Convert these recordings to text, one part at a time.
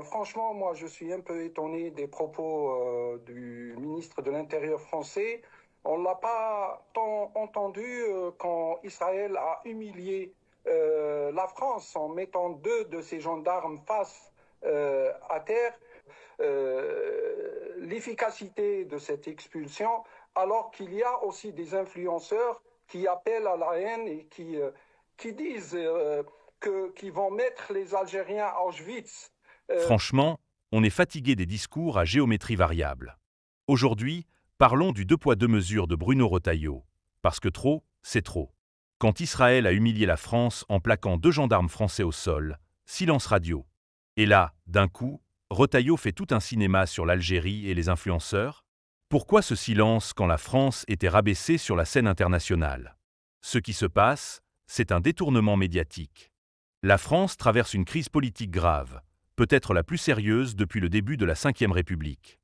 Franchement, moi, je suis un peu étonné des propos du ministre de l'Intérieur français. On ne l'a pas tant entendu quand Israël a humilié la France en mettant deux de ses gendarmes face à terre. L'efficacité de cette expulsion, alors qu'il y a aussi des influenceurs qui appellent à la haine et qui disent qu'ils vont mettre les Algériens à Auschwitz. Euh, Franchement, on est fatigué des discours à géométrie variable. Aujourd'hui, parlons du deux poids deux mesures de Bruno Retailleau. Parce que trop, c'est trop. Quand Israël a humilié la France en plaquant deux gendarmes français au sol, silence radio. Et là, d'un coup, Retailleau fait tout un cinéma sur l'Algérie et les influenceurs. Pourquoi ce silence quand la France était rabaissée sur la scène internationale? Ce qui se passe, c'est un détournement médiatique. La France traverse une crise politique grave, peut-être la plus sérieuse depuis le début de la Ve République.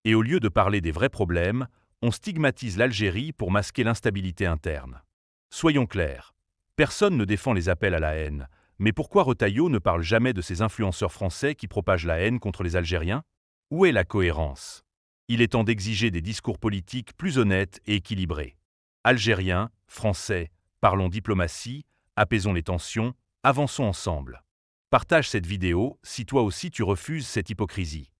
Et au lieu de parler des vrais problèmes, on stigmatise l'Algérie pour masquer l'instabilité interne. Soyons clairs, personne ne défend les appels à la haine, mais pourquoi Retailleau ne parle jamais de ces influenceurs français qui propagent la haine contre les Algériens? Où est la cohérence? Il est temps d'exiger des discours politiques plus honnêtes et équilibrés. Algériens, Français, parlons diplomatie, apaisons les tensions, avançons ensemble. Partage cette vidéo si toi aussi tu refuses cette hypocrisie.